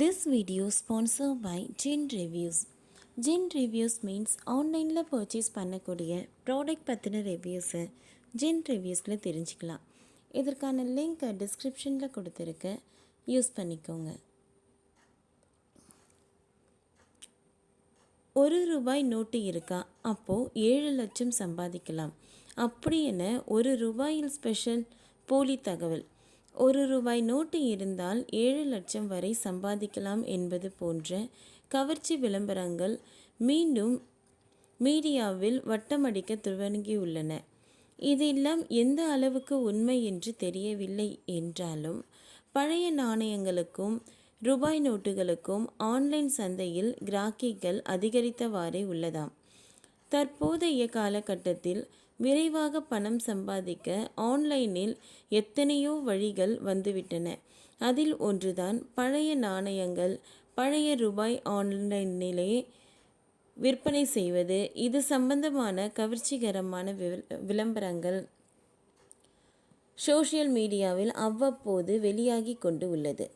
This video sponsored by Gen Reviews. Gen Reviews means ஆன்லைனில் purchase பண்ணக்கூடிய product பற்றின ரிவ்யூஸை gen ரிவ்யூஸில் தெரிஞ்சுக்கலாம். இதற்கான லிங்க் டிஸ்கிரிப்ஷனில் கொடுத்துருக்க, யூஸ் பண்ணிக்கோங்க. ₹1 நோட்டு இருக்கா, அப்போது 7 லட்சம் சம்பாதிக்கலாம். அப்படி என ₹1 ஸ்பெஷல் போலி தகவல். ₹1 நோட்டு இருந்தால் 7 லட்சம் வரை சம்பாதிக்கலாம் என்பது போன்ற கவர்ச்சி விளம்பரங்கள் மீண்டும் மீடியாவில் வட்டமடிக்க துவங்கியுள்ளன. இதெல்லாம் எந்த அளவுக்கு உண்மை என்று தெரியவில்லை என்றாலும், பழைய நாணயங்களுக்கும் ரூபாய் நோட்டுகளுக்கும் ஆன்லைன் சந்தையில் கிராக்கிகள் அதிகரித்தவாறே உள்ளதாம். தற்போதைய காலகட்டத்தில் விரைவாக பணம் சம்பாதிக்க ஆன்லைனில் எத்தனையோ வழிகள் வந்துவிட்டன. அதில் ஒன்றுதான் பழைய நாணயங்கள், பழைய ரூபாய் ஆன்லைனிலே விற்பனை செய்வது. இது சம்பந்தமான கவர்ச்சிகரமான விளம்பரங்கள் சோஷியல் மீடியாவில் அவ்வப்போது வெளியாகி கொண்டு உள்ளது.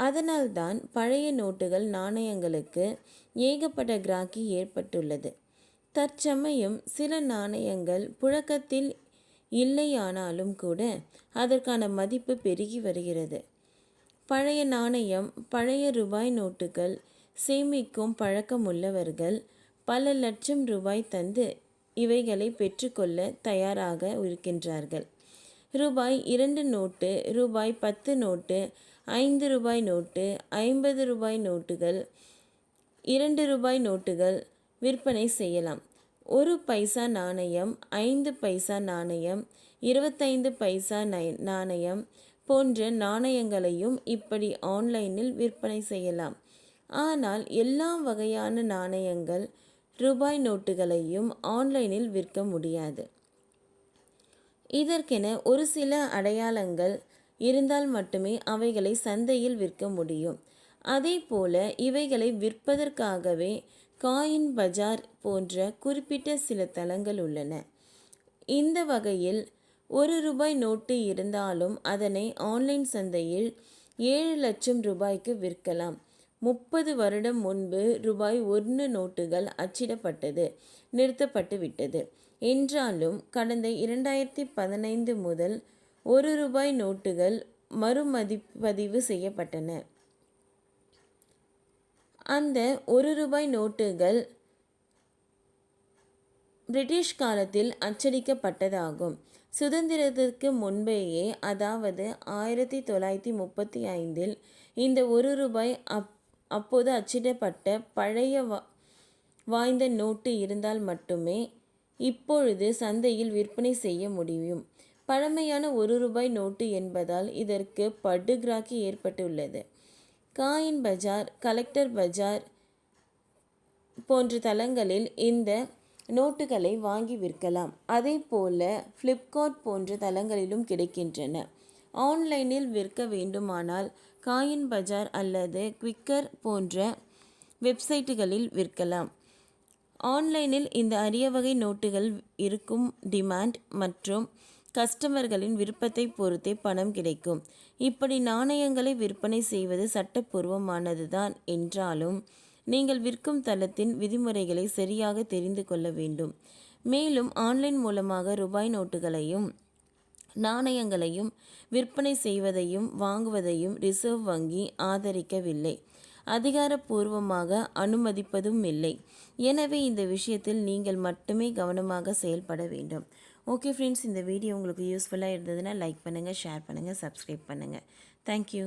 அதனால்தான் பழைய நோட்டுகள், நாணயங்களுக்கு ஏகப்பட்ட கிராக்கி ஏற்பட்டுள்ளது. தற்சமயம் சில நாணயங்கள் புழக்கத்தில் இல்லையானாலும் கூட அதற்கான மதிப்பு பெருகி வருகிறது. பழைய நாணயம், பழைய ரூபாய் நோட்டுகள் சேமிக்கும் பழக்கமுள்ளவர்கள் பல லட்சம் ரூபாய் தந்து இவைகளை பெற்றுக்கொள்ள தயாராக இருக்கின்றார்கள். ₹2 நோட்டு, ₹10 நோட்டு, ₹5 நோட்டு, ₹50 நோட்டுகள், ₹2 நோட்டுகள் விற்பனை செய்யலாம். 1 பைசா நாணயம், 5 பைசா நாணயம், 25 பைசா நாணயம் போன்ற நாணயங்களையும் இப்படி ஆன்லைனில் விற்பனை செய்யலாம். ஆனால் எல்லா வகையான நாணயங்கள், ரூபாய் நோட்டுகளையும் ஆன்லைனில் விற்க முடியாது. இதற்கென ஒரு சில அடையாளங்கள் இருந்தால் மட்டுமே அவைகளை சந்தையில் விற்க முடியும். அதே போல இவைகளை விற்பதற்காகவே காயின் பஜார் போன்ற குறிப்பிட்ட சில தளங்கள் உள்ளன. இந்த வகையில் ₹1 நோட்டு இருந்தாலும் அதனை ஆன்லைன் சந்தையில் 7 லட்சம் ரூபாய்க்கு விற்கலாம். 30 வருடம் முன்பு ₹1 நோட்டுகள் அச்சிடப்பட்டது நிறுத்தப்பட்டு விட்டது என்றாலும், கடந்த 2015 முதல் ₹1 நோட்டுகள் மறுமதிப்பதிவு செய்யப்பட்டன. அந்த ₹1 நோட்டுகள் பிரிட்டிஷ் காலத்தில் அச்சடிக்கப்பட்டதாகும். சுதந்திரத்திற்கு முன்பேயே, அதாவது 1935இல் இந்த ₹1 அப்போது அச்சிடப்பட்ட பழைய வாய்ந்த நோட்டு இருந்தால் மட்டுமே இப்பொழுது சந்தையில் விற்பனை செய்ய முடியும். பழமையான ₹1 நோட்டு என்பதால் இதற்கு படு கிராக்கி ஏற்பட்டுள்ளது. காயின் பஜார், கலெக்டர் பஜார் போன்ற தளங்களில் இந்த நோட்டுகளை வாங்கி விற்கலாம். அதே போல ஃப்ளிப்கார்ட் போன்ற தளங்களிலும் கிடைக்கின்றன. ஆன்லைனில் விற்க வேண்டுமானால் காயின் பஜார் அல்லது குவிக்கர் போன்ற வெப்சைட்டுகளில் விற்கலாம். ஆன்லைனில் இந்த அரிய வகை நோட்டுகள் இருக்கும் டிமாண்ட் மற்றும் கஸ்டமர்களின் விருப்பத்தை பொறுத்தே பணம் கிடைக்கும். இப்படி நாணயங்களை விற்பனை செய்வது சட்டப்பூர்வமானதுதான் என்றாலும், நீங்கள் விற்கும் தளத்தின் விதிமுறைகளை சரியாக தெரிந்து கொள்ள வேண்டும். மேலும் ஆன்லைன் மூலமாக ரூபாய் நோட்டுகளையும் நாணயங்களையும் விற்பனை செய்வதையும் வாங்குவதையும் ரிசர்வ் வங்கி ஆதரிக்கவில்லை, அதிகாரப்பூர்வமாக அனுமதிப்பதும் இல்லை. எனவே இந்த விஷயத்தில் நீங்கள் மட்டுமே கவனமாக செயல்பட வேண்டும். ஓகே ஃப்ரெண்ட்ஸ், இந்த வீடியோ உங்களுக்கு யூஸ்ஃபுல்லாக இருந்ததுன்னா லைக் பண்ணுங்கள், ஷேர் பண்ணுங்கள், சப்ஸ்கிரைப் பண்ணுங்கள். தேங்க்யூ.